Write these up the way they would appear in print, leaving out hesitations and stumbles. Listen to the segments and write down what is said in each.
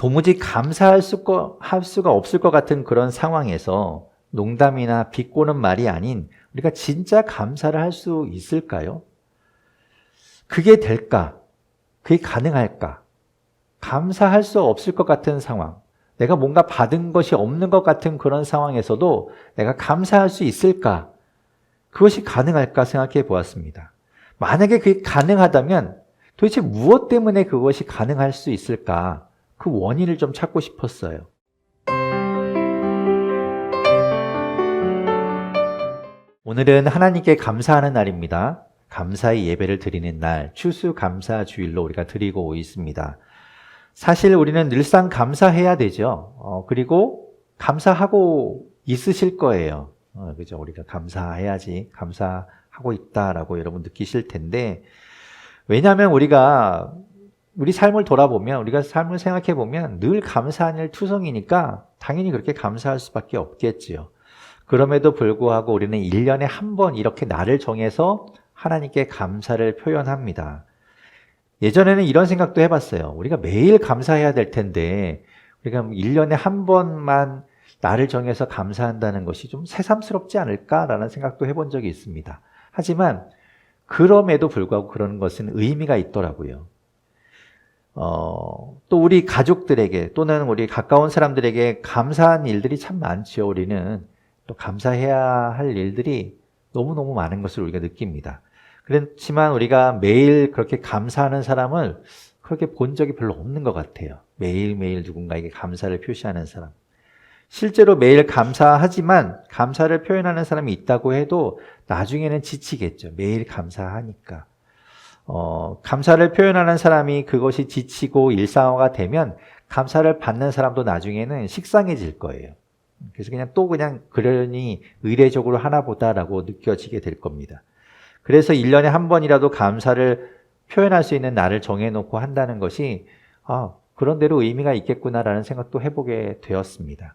도무지 감사할 수가 없을 것 같은 그런 상황에서 농담이나 비꼬는 말이 아닌 우리가 진짜 감사를 할 수 있을까요? 그게 될까? 그게 가능할까? 감사할 수 없을 것 같은 상황, 내가 뭔가 받은 것이 없는 것 같은 그런 상황에서도 내가 감사할 수 있을까? 그것이 가능할까 생각해 보았습니다. 만약에 그게 가능하다면 도대체 무엇 때문에 그것이 가능할 수 있을까? 그 원인을 좀 찾고 싶었어요. 오늘은 하나님께 감사하는 날입니다. 감사의 예배를 드리는 날, 추수감사주일로 우리가 드리고 있습니다. 사실 우리는 늘상 감사해야 되죠. 그리고 감사하고 있으실 거예요. 그죠? 우리가 감사해야지, 감사하고 있다라고 여러분 느끼실 텐데, 왜냐하면 우리가 우리 삶을 돌아보면, 우리가 삶을 생각해 보면 늘 감사한 일 투성이니까 당연히 그렇게 감사할 수밖에 없겠지요. 그럼에도 불구하고 우리는 1년에 한 번 이렇게 날을 정해서 하나님께 감사를 표현합니다. 예전에는 이런 생각도 해봤어요. 우리가 매일 감사해야 될 텐데 우리가 1년에 한 번만 날을 정해서 감사한다는 것이 좀 새삼스럽지 않을까라는 생각도 해본 적이 있습니다. 하지만 그럼에도 불구하고 그런 것은 의미가 있더라고요. 또 우리 가족들에게 또는 우리 가까운 사람들에게 감사한 일들이 참 많지요. 우리는 또 감사해야 할 일들이 너무너무 많은 것을 우리가 느낍니다. 그렇지만 우리가 매일 그렇게 감사하는 사람을 그렇게 본 적이 별로 없는 것 같아요. 매일매일 누군가에게 감사를 표시하는 사람. 실제로 매일 감사하지만 감사를 표현하는 사람이 있다고 해도 나중에는 지치겠죠. 매일 감사하니까. 감사를 표현하는 사람이 그것이 지치고 일상화가 되면 감사를 받는 사람도 나중에는 식상해질 거예요. 그래서 그냥 그러니 의례적으로 하나 보다라고 느껴지게 될 겁니다. 그래서 1년에 한 번이라도 감사를 표현할 수 있는 날을 정해놓고 한다는 것이 그런 대로 의미가 있겠구나라는 생각도 해보게 되었습니다.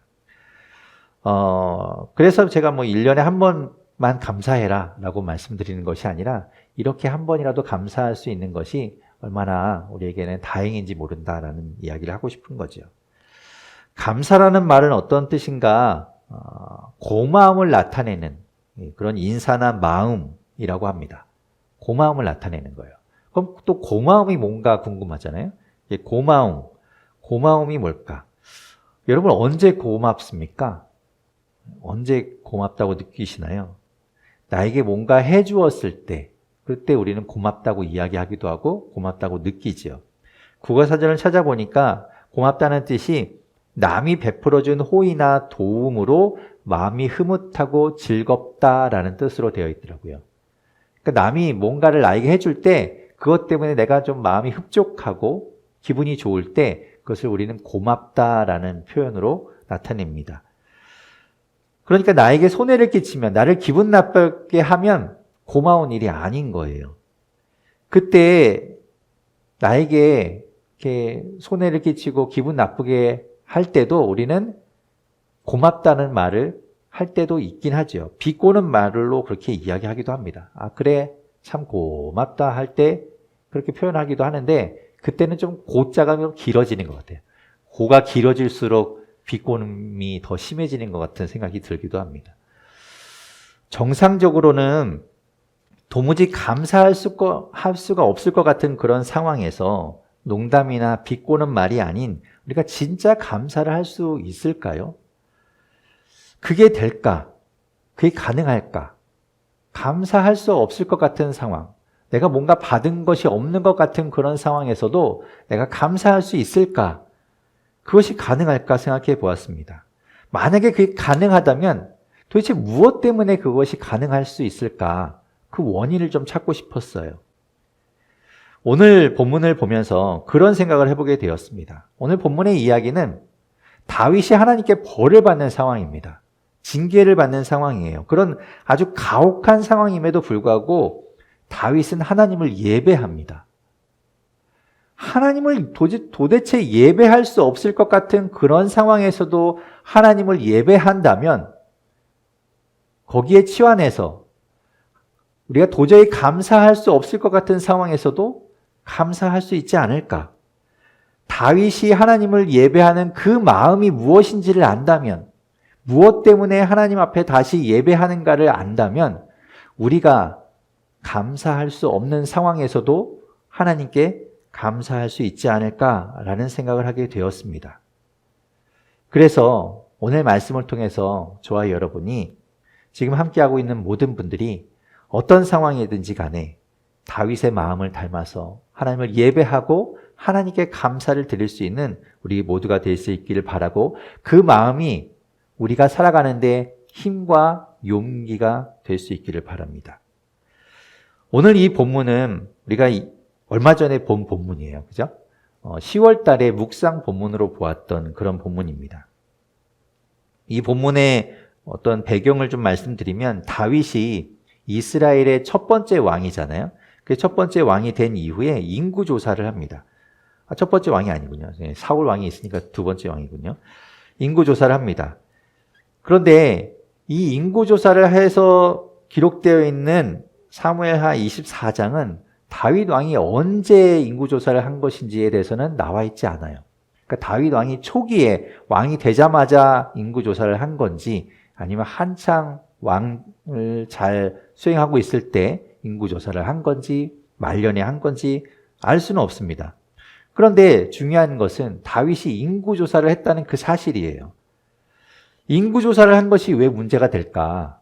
그래서 제가 1년에 한 번만 감사해라 라고 말씀드리는 것이 아니라 이렇게 한 번이라도 감사할 수 있는 것이 얼마나 우리에게는 다행인지 모른다라는 이야기를 하고 싶은 거죠. 감사라는 말은 어떤 뜻인가? 고마움을 나타내는 그런 인사나 마음이라고 합니다. 고마움을 나타내는 거예요. 그럼 또 고마움이 뭔가 궁금하잖아요. 고마움이 뭘까? 여러분 언제 고맙습니까? 언제 고맙다고 느끼시나요? 나에게 뭔가 해주었을 때, 그때 우리는 고맙다고 이야기하기도 하고 고맙다고 느끼지요. 국어사전을 찾아보니까 고맙다는 뜻이 남이 베풀어준 호의나 도움으로 마음이 흐뭇하고 즐겁다라는 뜻으로 되어 있더라고요. 그러니까 남이 뭔가를 나에게 해줄 때 그것 때문에 내가 좀 마음이 흡족하고 기분이 좋을 때 그것을 우리는 고맙다라는 표현으로 나타냅니다. 그러니까 나에게 손해를 끼치면, 나를 기분 나쁘게 하면 고마운 일이 아닌 거예요. 그때 나에게 이렇게 손해를 끼치고 기분 나쁘게 할 때도 우리는 고맙다는 말을 할 때도 있긴 하죠. 비꼬는 말로 그렇게 이야기하기도 합니다. 그래, 참 고맙다 할 때 그렇게 표현하기도 하는데 그때는 좀 고자가 좀 길어지는 것 같아요. 고가 길어질수록 비꼬음이 더 심해지는 것 같은 생각이 들기도 합니다. 정상적으로는 도무지 감사할 수가 없을 것 같은 그런 상황에서 농담이나 비꼬는 말이 아닌 우리가 진짜 감사를 할 수 있을까요? 그게 될까? 그게 가능할까? 감사할 수 없을 것 같은 상황, 내가 뭔가 받은 것이 없는 것 같은 그런 상황에서도 내가 감사할 수 있을까? 그것이 가능할까 생각해 보았습니다. 만약에 그게 가능하다면 도대체 무엇 때문에 그것이 가능할 수 있을까? 그 원인을 좀 찾고 싶었어요. 오늘 본문을 보면서 그런 생각을 해보게 되었습니다. 오늘 본문의 이야기는 다윗이 하나님께 벌을 받는 상황입니다. 징계를 받는 상황이에요. 그런 아주 가혹한 상황임에도 불구하고 다윗은 하나님을 예배합니다. 하나님을 도대체 예배할 수 없을 것 같은 그런 상황에서도 하나님을 예배한다면 거기에 치환해서 우리가 도저히 감사할 수 없을 것 같은 상황에서도 감사할 수 있지 않을까? 다윗이 하나님을 예배하는 그 마음이 무엇인지를 안다면, 무엇 때문에 하나님 앞에 다시 예배하는가를 안다면 우리가 감사할 수 없는 상황에서도 하나님께 감사할 수 있지 않을까라는 생각을 하게 되었습니다. 그래서 오늘 말씀을 통해서 저와 여러분이 지금 함께하고 있는 모든 분들이 어떤 상황이든지 간에 다윗의 마음을 닮아서 하나님을 예배하고 하나님께 감사를 드릴 수 있는 우리 모두가 될 수 있기를 바라고, 그 마음이 우리가 살아가는데 힘과 용기가 될 수 있기를 바랍니다. 오늘 이 본문은 우리가 얼마 전에 본 본문이에요. 그죠? 10월 달에 묵상 본문으로 보았던 그런 본문입니다. 이 본문의 어떤 배경을 좀 말씀드리면, 다윗이 이스라엘의 첫 번째 왕이잖아요. 그 첫 번째 왕이 된 이후에 인구 조사를 합니다. 첫 번째 왕이 아니군요. 사울 왕이 있으니까 두 번째 왕이군요. 인구 조사를 합니다. 그런데 이 인구 조사를 해서 기록되어 있는 사무엘하 24장은 다윗 왕이 언제 인구 조사를 한 것인지에 대해서는 나와 있지 않아요. 그러니까 다윗 왕이 초기에 왕이 되자마자 인구 조사를 한 건지, 아니면 한창 왕을 잘 수행하고 있을 때 인구 조사를 한 건지, 말년에 한 건지 알 수는 없습니다. 그런데 중요한 것은 다윗이 인구 조사를 했다는 그 사실이에요. 인구 조사를 한 것이 왜 문제가 될까?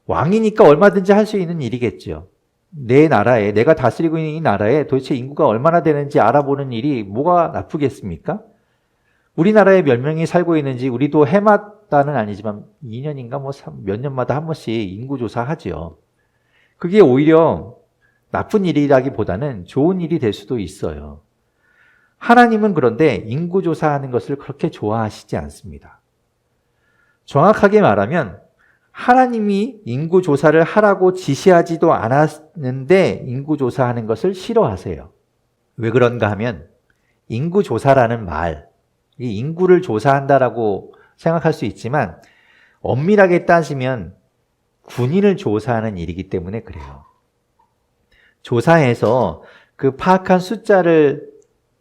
왕이니까 얼마든지 할 수 있는 일이겠죠. 내 나라에, 내가 다스리고 있는 이 나라에 도대체 인구가 얼마나 되는지 알아보는 일이 뭐가 나쁘겠습니까? 우리나라에 몇 명이 살고 있는지 우리도 해마다는 아니지만 2년인가 몇 년마다 한 번씩 인구 조사하죠. 그게 오히려 나쁜 일이라기보다는 좋은 일이 될 수도 있어요. 하나님은 그런데 인구 조사하는 것을 그렇게 좋아하시지 않습니다. 정확하게 말하면 하나님이 인구 조사를 하라고 지시하지도 않았는데 인구 조사하는 것을 싫어하세요. 왜 그런가 하면, 인구 조사라는 말, 이 인구를 조사한다라고 생각할 수 있지만 엄밀하게 따지면 군인을 조사하는 일이기 때문에 그래요. 조사해서 그 파악한 숫자를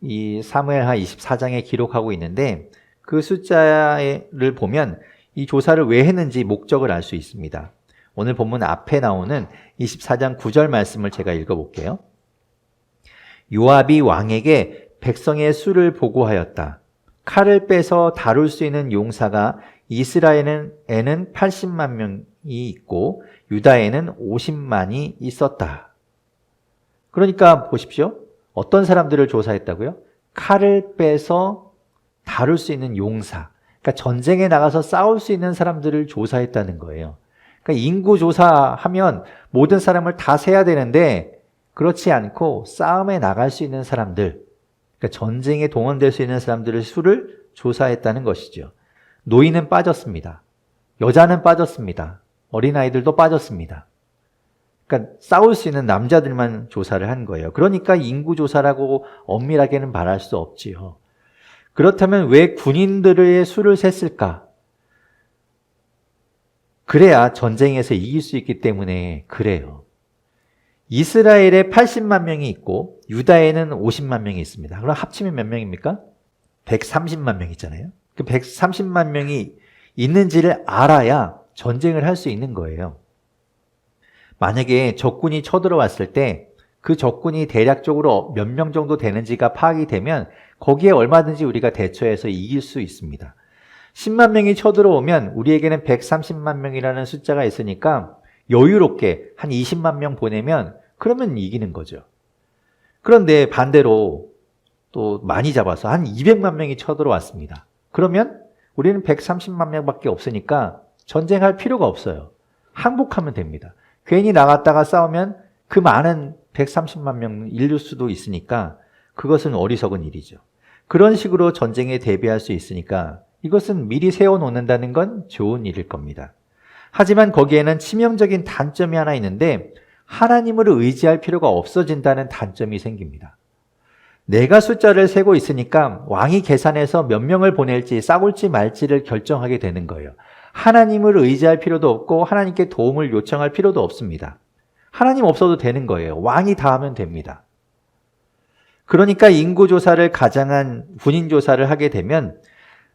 이 사무엘하 24장에 기록하고 있는데, 그 숫자를 보면 이 조사를 왜 했는지 목적을 알 수 있습니다. 오늘 본문 앞에 나오는 24장 9절 말씀을 제가 읽어볼게요. 요압이 왕에게 백성의 수를 보고하였다. 칼을 빼서 다룰 수 있는 용사가 이스라엘에는 80만 명이 있고 유다에는 50만이 있었다. 그러니까 보십시오. 어떤 사람들을 조사했다고요? 칼을 빼서 다룰 수 있는 용사, 그러니까 전쟁에 나가서 싸울 수 있는 사람들을 조사했다는 거예요. 그러니까 인구 조사하면 모든 사람을 다 세야 되는데 그렇지 않고 싸움에 나갈 수 있는 사람들, 그러니까 전쟁에 동원될 수 있는 사람들의 수를 조사했다는 것이죠. 노인은 빠졌습니다. 여자는 빠졌습니다. 어린아이들도 빠졌습니다. 그러니까 싸울 수 있는 남자들만 조사를 한 거예요. 그러니까 인구 조사라고 엄밀하게는 말할 수 없지요. 그렇다면 왜 군인들의 수를 셌을까? 그래야 전쟁에서 이길 수 있기 때문에 그래요. 이스라엘에 80만 명이 있고 유다에는 50만 명이 있습니다. 그럼 합치면 몇 명입니까? 130만 명 있잖아요. 그 130만 명이 있는지를 알아야 전쟁을 할 수 있는 거예요. 만약에 적군이 쳐들어왔을 때 그 적군이 대략적으로 몇 명 정도 되는지가 파악이 되면 거기에 얼마든지 우리가 대처해서 이길 수 있습니다. 10만 명이 쳐들어오면 우리에게는 130만 명이라는 숫자가 있으니까 여유롭게 한 20만 명 보내면 그러면 이기는 거죠. 그런데 반대로 또 많이 잡아서 한 200만 명이 쳐들어왔습니다. 그러면 우리는 130만 명밖에 없으니까 전쟁할 필요가 없어요. 항복하면 됩니다. 괜히 나갔다가 싸우면 그 많은 130만 명 인류 수도 있으니까 그것은 어리석은 일이죠. 그런 식으로 전쟁에 대비할 수 있으니까 이것은 미리 세워놓는다는 건 좋은 일일 겁니다. 하지만 거기에는 치명적인 단점이 하나 있는데 하나님을 의지할 필요가 없어진다는 단점이 생깁니다. 내가 숫자를 세고 있으니까 왕이 계산해서 몇 명을 보낼지 싸울지 말지를 결정하게 되는 거예요. 하나님을 의지할 필요도 없고 하나님께 도움을 요청할 필요도 없습니다. 하나님 없어도 되는 거예요. 왕이 다 하면 됩니다. 그러니까 인구조사를 가장한 군인조사를 하게 되면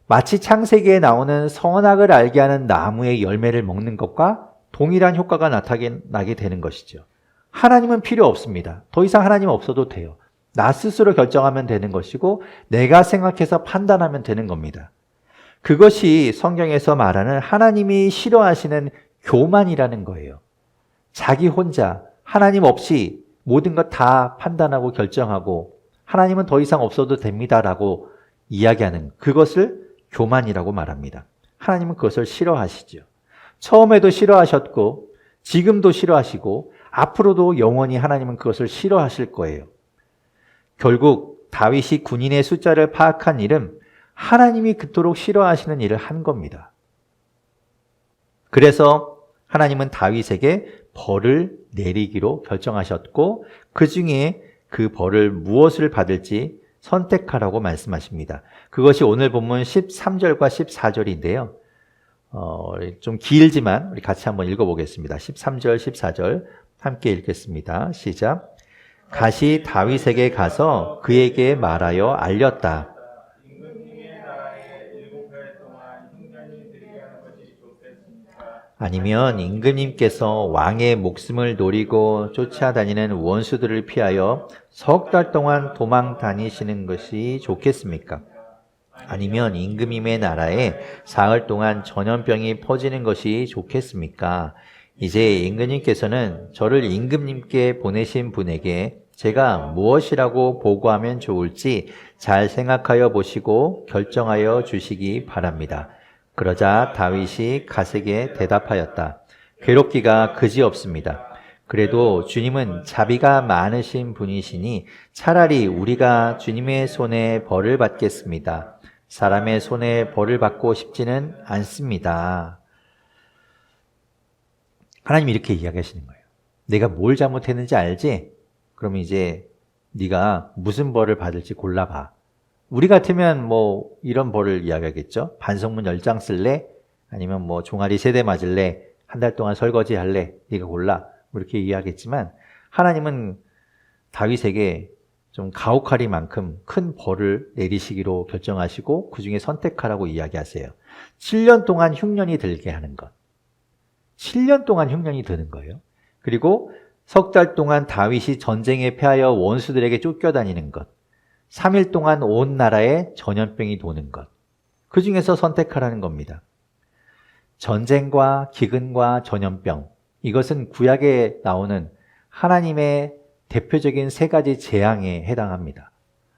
마치 창세기에 나오는 선악을 알게 하는 나무의 열매를 먹는 것과 동일한 효과가 나타나게 되는 것이죠. 하나님은 필요 없습니다. 더 이상 하나님 없어도 돼요. 나 스스로 결정하면 되는 것이고 내가 생각해서 판단하면 되는 겁니다. 그것이 성경에서 말하는 하나님이 싫어하시는 교만이라는 거예요. 자기 혼자 하나님 없이 모든 것 다 판단하고 결정하고 하나님은 더 이상 없어도 됩니다라고 이야기하는 그것을 교만이라고 말합니다. 하나님은 그것을 싫어하시죠. 처음에도 싫어하셨고 지금도 싫어하시고 앞으로도 영원히 하나님은 그것을 싫어하실 거예요. 결국 다윗이 군인의 숫자를 파악한 일은 하나님이 그토록 싫어하시는 일을 한 겁니다. 그래서 하나님은 다윗에게 벌을 내리기로 결정하셨고 그 중에 그 벌을 무엇을 받을지 선택하라고 말씀하십니다. 그것이 오늘 본문 13절과 14절인데요. 좀 길지만 우리 같이 한번 읽어보겠습니다. 13절, 14절 함께 읽겠습니다. 시작. 갓이 다윗에게 가서 그에게 말하여 알렸다. 아니면 임금님께서 왕의 목숨을 노리고 쫓아다니는 원수들을 피하여 석 달 동안 도망 다니시는 것이 좋겠습니까? 아니면 임금님의 나라에 사흘 동안 전염병이 퍼지는 것이 좋겠습니까? 이제 임금님께서는 저를 임금님께 보내신 분에게 제가 무엇이라고 보고하면 좋을지 잘 생각하여 보시고 결정하여 주시기 바랍니다. 그러자 다윗이 갓에게 대답하였다. 괴롭기가 그지없습니다. 그래도 주님은 자비가 많으신 분이시니 차라리 우리가 주님의 손에 벌을 받겠습니다. 사람의 손에 벌을 받고 싶지는 않습니다. 하나님이 이렇게 이야기하시는 거예요. 내가 뭘 잘못했는지 알지? 그럼 이제 네가 무슨 벌을 받을지 골라봐. 우리 같으면 뭐 이런 벌을 이야기하겠죠. 반성문 10장 쓸래? 아니면 뭐 종아리 3대 맞을래? 한 달 동안 설거지 할래? 네가 골라. 뭐 이렇게 이야기했지만 하나님은 다윗에게 좀 가혹하리만큼 큰 벌을 내리시기로 결정하시고 그중에 선택하라고 이야기하세요. 7년 동안 흉년이 들게 하는 것. 7년 동안 흉년이 드는 거예요. 그리고 석 달 동안 다윗이 전쟁에 패하여 원수들에게 쫓겨다니는 것. 3일 동안 온 나라에 전염병이 도는 것. 그 중에서 선택하라는 겁니다. 전쟁과 기근과 전염병. 이것은 구약에 나오는 하나님의 대표적인 3가지 재앙에 해당합니다.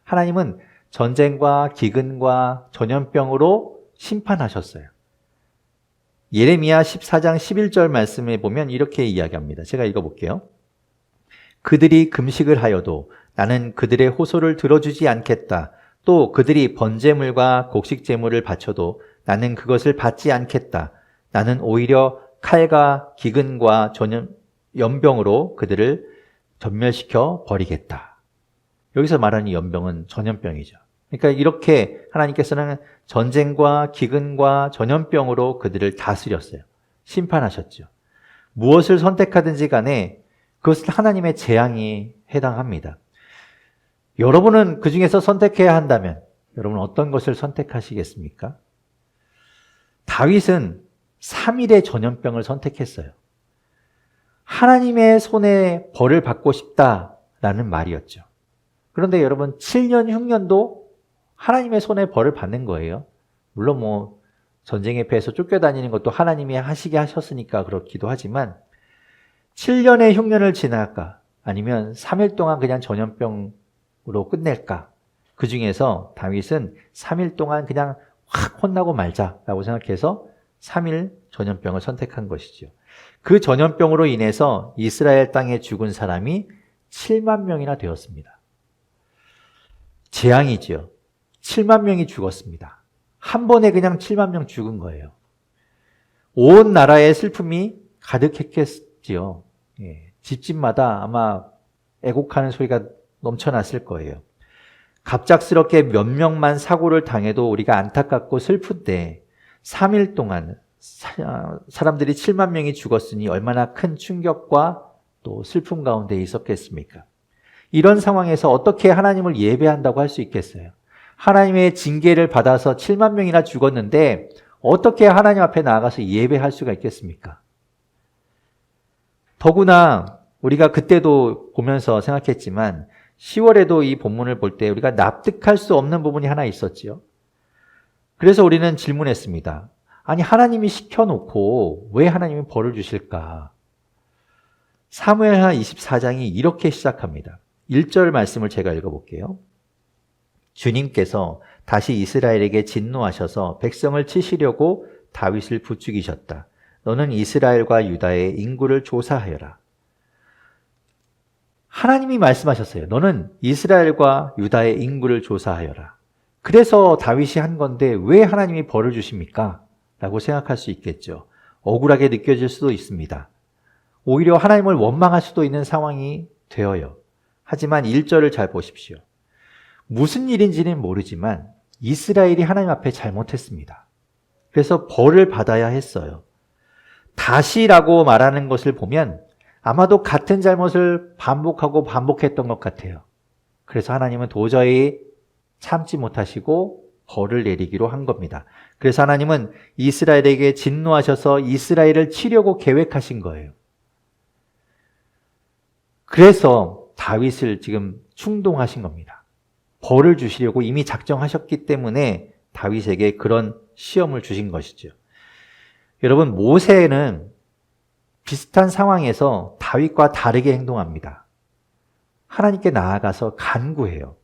하나님은 전쟁과 기근과 전염병으로 심판하셨어요. 예레미야 14장 11절 말씀에 보면 이렇게 이야기합니다. 제가 읽어볼게요. 그들이 금식을 하여도 나는 그들의 호소를 들어주지 않겠다. 또 그들이 번제물과 곡식제물을 바쳐도 나는 그것을 받지 않겠다. 나는 오히려 칼과 기근과 연병으로 그들을 전멸시켜 버리겠다. 여기서 말하는 연병은 전염병이죠. 그러니까 이렇게 하나님께서는 전쟁과 기근과 전염병으로 그들을 다스렸어요. 심판하셨죠. 무엇을 선택하든지 간에 그것은 하나님의 재앙이 해당합니다. 여러분은 그 중에서 선택해야 한다면 여러분은 어떤 것을 선택하시겠습니까? 다윗은 3일의 전염병을 선택했어요. 하나님의 손에 벌을 받고 싶다라는 말이었죠. 그런데 여러분 7년 흉년도 하나님의 손에 벌을 받는 거예요. 물론 뭐 전쟁에 패해서 쫓겨다니는 것도 하나님이 하시게 하셨으니까 그렇기도 하지만 7년의 흉년을 지날까 아니면 3일 동안 그냥 전염병으로 끝낼까? 그 중에서 다윗은 3일 동안 그냥 확 혼나고 말자라고 생각해서 3일 전염병을 선택한 것이죠. 그 전염병으로 인해서 이스라엘 땅에 죽은 사람이 7만 명이나 되었습니다. 재앙이죠. 7만 명이 죽었습니다. 한 번에 그냥 7만 명 죽은 거예요. 온 나라에 슬픔이 가득했겠지요. 예, 집집마다 아마 애곡하는 소리가 넘쳐났을 거예요. 갑작스럽게 몇 명만 사고를 당해도 우리가 안타깝고 슬픈데 3일 동안 사람들이 7만 명이 죽었으니 얼마나 큰 충격과 또 슬픔 가운데 있었겠습니까? 이런 상황에서 어떻게 하나님을 예배한다고 할 수 있겠어요? 하나님의 징계를 받아서 7만 명이나 죽었는데 어떻게 하나님 앞에 나아가서 예배할 수가 있겠습니까? 더구나 우리가 그때도 보면서 생각했지만 10월에도 이 본문을 볼 때 우리가 납득할 수 없는 부분이 하나 있었지요. 그래서 우리는 질문했습니다. 아니, 하나님이 시켜놓고 왜 하나님이 벌을 주실까? 사무엘하 24장이 이렇게 시작합니다. 1절 말씀을 제가 읽어볼게요. 주님께서 다시 이스라엘에게 진노하셔서 백성을 치시려고 다윗을 부추기셨다. 너는 이스라엘과 유다의 인구를 조사하여라. 하나님이 말씀하셨어요. 너는 이스라엘과 유다의 인구를 조사하여라. 그래서 다윗이 한 건데 왜 하나님이 벌을 주십니까? 라고 생각할 수 있겠죠. 억울하게 느껴질 수도 있습니다. 오히려 하나님을 원망할 수도 있는 상황이 되어요. 하지만 1절을 잘 보십시오. 무슨 일인지는 모르지만 이스라엘이 하나님 앞에 잘못했습니다. 그래서 벌을 받아야 했어요. 다시라고 말하는 것을 보면 아마도 같은 잘못을 반복하고 반복했던 것 같아요. 그래서 하나님은 도저히 참지 못하시고 벌을 내리기로 한 겁니다. 그래서 하나님은 이스라엘에게 진노하셔서 이스라엘을 치려고 계획하신 거예요. 그래서 다윗을 지금 충동하신 겁니다. 벌을 주시려고 이미 작정하셨기 때문에 다윗에게 그런 시험을 주신 것이죠. 여러분, 모세는 비슷한 상황에서 다윗과 다르게 행동합니다. 하나님께 나아가서 간구해요.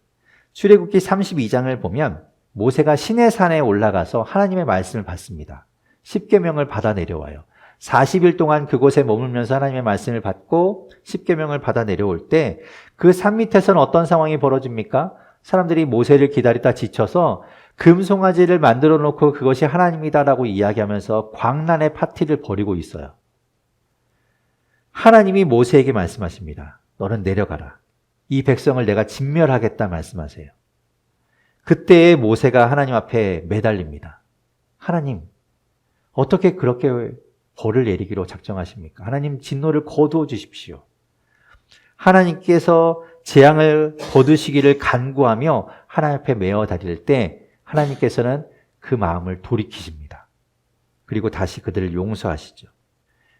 출애굽기 32장을 보면 모세가 시내산에 올라가서 하나님의 말씀을 받습니다. 십계명을 받아 내려와요. 40일 동안 그곳에 머물면서 하나님의 말씀을 받고 십계명을 받아 내려올 때 그 산 밑에서는 어떤 상황이 벌어집니까? 사람들이 모세를 기다리다 지쳐서 금송아지를 만들어 놓고 그것이 하나님이다라고 이야기하면서 광란의 파티를 벌이고 있어요. 하나님이 모세에게 말씀하십니다. 너는 내려가라. 이 백성을 내가 진멸하겠다 말씀하세요. 그때 모세가 하나님 앞에 매달립니다. 하나님, 어떻게 그렇게 벌을 내리기로 작정하십니까? 하나님, 진노를 거두어 주십시오. 하나님께서 재앙을 거두시기를 간구하며 하나님 앞에 메어 다닐 때 하나님께서는 그 마음을 돌이키십니다. 그리고 다시 그들을 용서하시죠.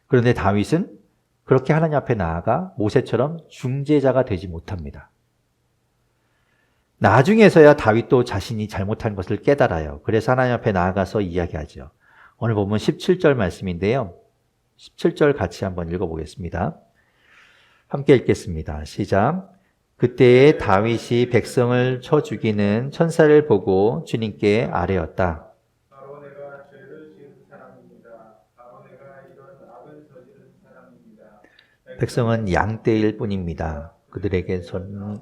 그런데 다윗은 그렇게 하나님 앞에 나아가 모세처럼 중재자가 되지 못합니다. 나중에서야 다윗도 자신이 잘못한 것을 깨달아요. 그래서 하나님 앞에 나아가서 이야기하죠. 오늘 보면 17절 말씀인데요. 17절 같이 한번 읽어보겠습니다. 함께 읽겠습니다. 시작. 그때에 다윗이 백성을 쳐 죽이는 천사를 보고 주님께 아뢰었다. 바로 내가 죄를 지은 사람입니다. 바로 내가 이런 악을 저지른 사람입니다. 백성은 양떼일 뿐입니다. 그들에게서는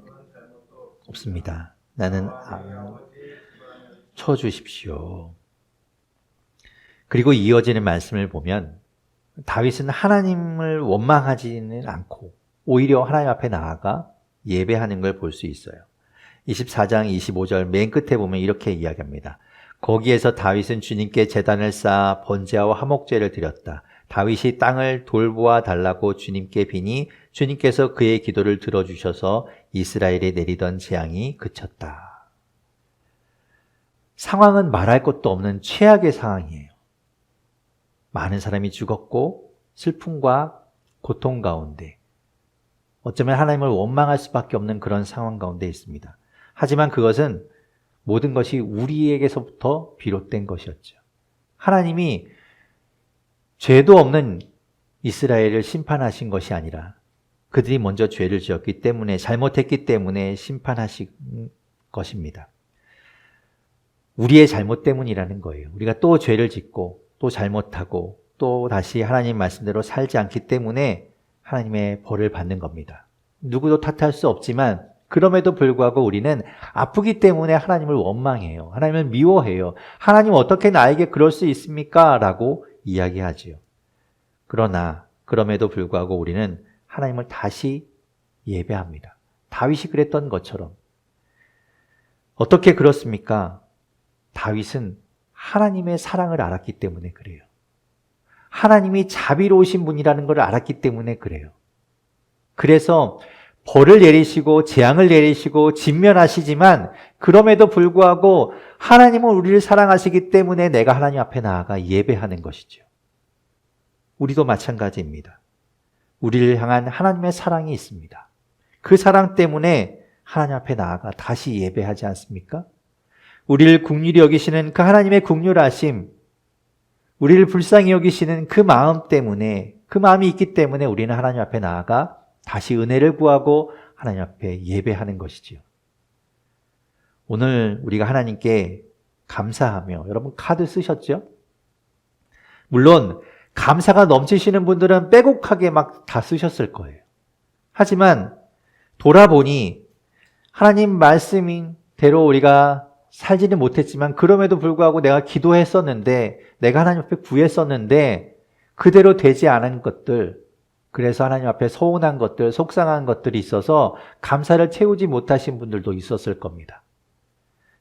없습니다. 나는 쳐 주십시오. 그리고 이어지는 말씀을 보면 다윗은 하나님을 원망하지는 않고 오히려 하나님 앞에 나아가 예배하는 걸 볼 수 있어요. 24장 25절 맨 끝에 보면 이렇게 이야기합니다. 거기에서 다윗은 주님께 제단을 쌓아 번제와 화목제를 드렸다. 다윗이 땅을 돌보아 달라고 주님께 비니 주님께서 그의 기도를 들어주셔서 이스라엘에 내리던 재앙이 그쳤다. 상황은 말할 것도 없는 최악의 상황이에요. 많은 사람이 죽었고 슬픔과 고통 가운데 어쩌면 하나님을 원망할 수밖에 없는 그런 상황 가운데 있습니다. 하지만 그것은 모든 것이 우리에게서부터 비롯된 것이었죠. 하나님이 죄도 없는 이스라엘을 심판하신 것이 아니라 그들이 먼저 죄를 지었기 때문에 잘못했기 때문에 심판하신 것입니다. 우리의 잘못 때문이라는 거예요. 우리가 또 죄를 짓고 또 잘못하고 또 다시 하나님 말씀대로 살지 않기 때문에 하나님의 벌을 받는 겁니다. 누구도 탓할 수 없지만 그럼에도 불구하고 우리는 아프기 때문에 하나님을 원망해요. 하나님을 미워해요. 하나님 어떻게 나에게 그럴 수 있습니까? 라고 이야기하지요. 그러나 그럼에도 불구하고 우리는 하나님을 다시 예배합니다. 다윗이 그랬던 것처럼. 어떻게 그렇습니까? 다윗은 하나님의 사랑을 알았기 때문에 그래요. 하나님이 자비로우신 분이라는 걸 알았기 때문에 그래요. 그래서 벌을 내리시고 재앙을 내리시고 진면하시지만 그럼에도 불구하고 하나님은 우리를 사랑하시기 때문에 내가 하나님 앞에 나아가 예배하는 것이죠. 우리도 마찬가지입니다. 우리를 향한 하나님의 사랑이 있습니다. 그 사랑 때문에 하나님 앞에 나아가 다시 예배하지 않습니까? 우리를 긍휼히 여기시는 그 하나님의 긍휼하심, 우리를 불쌍히 여기시는 그 마음 때문에, 그 마음이 있기 때문에 우리는 하나님 앞에 나아가 다시 은혜를 구하고 하나님 앞에 예배하는 것이지요. 오늘 우리가 하나님께 감사하며, 여러분 카드 쓰셨죠? 물론 감사가 넘치시는 분들은 빼곡하게 막 다 쓰셨을 거예요. 하지만 돌아보니 하나님 말씀대로 우리가 살지는 못했지만 그럼에도 불구하고 내가 기도했었는데, 내가 하나님 앞에 구했었는데 그대로 되지 않은 것들, 그래서 하나님 앞에 서운한 것들, 속상한 것들이 있어서 감사를 채우지 못하신 분들도 있었을 겁니다.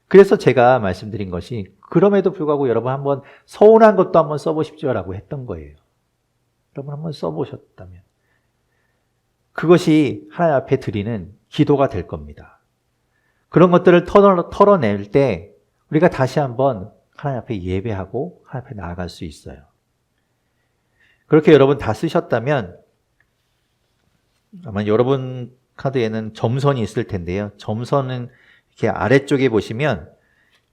그래서 제가 말씀드린 것이, 그럼에도 불구하고 여러분 한번 서운한 것도 한번 써보십시오라고 했던 거예요. 여러분 한번 써보셨다면 그것이 하나님 앞에 드리는 기도가 될 겁니다. 그런 것들을 털어낼 때 우리가 다시 한번 하나님 앞에 예배하고 하나님 앞에 나아갈 수 있어요. 그렇게 여러분 다 쓰셨다면 아마 여러분 카드에는 점선이 있을 텐데요. 점선은 이렇게 아래쪽에 보시면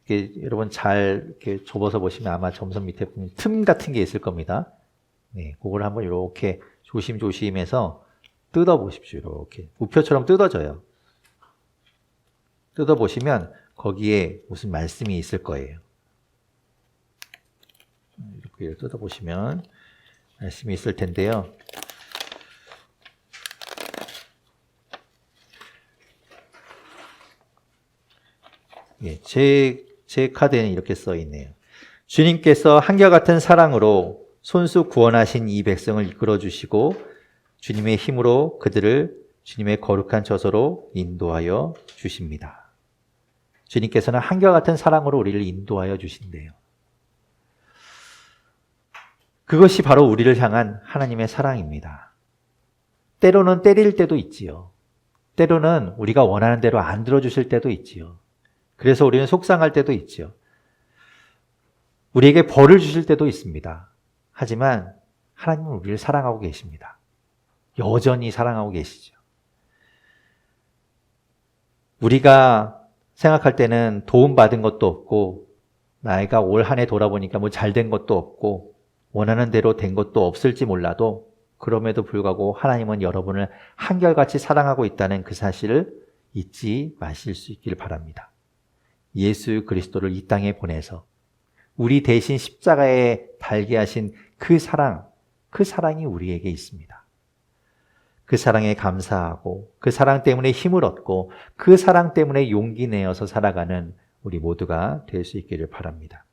이렇게 여러분 잘 이렇게 접어서 보시면 아마 점선 밑에 보면 틈 같은 게 있을 겁니다. 네, 그걸 한번 이렇게 조심조심해서 뜯어 보십시오. 이렇게 우표처럼 뜯어져요. 뜯어 보시면 거기에 무슨 말씀이 있을 거예요. 이렇게 뜯어 보시면 말씀이 있을 텐데요. 예, 제 카드에는 이렇게 써 있네요. 주님께서 한결같은 사랑으로 손수 구원하신 이 백성을 이끌어 주시고 주님의 힘으로 그들을 주님의 거룩한 처소로 인도하여 주십니다. 주님께서는 한결같은 사랑으로 우리를 인도하여 주신대요. 그것이 바로 우리를 향한 하나님의 사랑입니다. 때로는 때릴 때도 있지요. 때로는 우리가 원하는 대로 안 들어주실 때도 있지요. 그래서 우리는 속상할 때도 있지요. 우리에게 벌을 주실 때도 있습니다. 하지만 하나님은 우리를 사랑하고 계십니다. 여전히 사랑하고 계시죠. 우리가 생각할 때는 도움받은 것도 없고, 나이가 올 한 해 돌아보니까 뭐 잘된 것도 없고, 원하는 대로 된 것도 없을지 몰라도, 그럼에도 불구하고 하나님은 여러분을 한결같이 사랑하고 있다는 그 사실을 잊지 마실 수 있기를 바랍니다. 예수 그리스도를 이 땅에 보내서 우리 대신 십자가에 달게 하신 그 사랑이 우리에게 있습니다. 그 사랑에 감사하고 그 사랑 때문에 힘을 얻고 그 사랑 때문에 용기 내어서 살아가는 우리 모두가 될 수 있기를 바랍니다.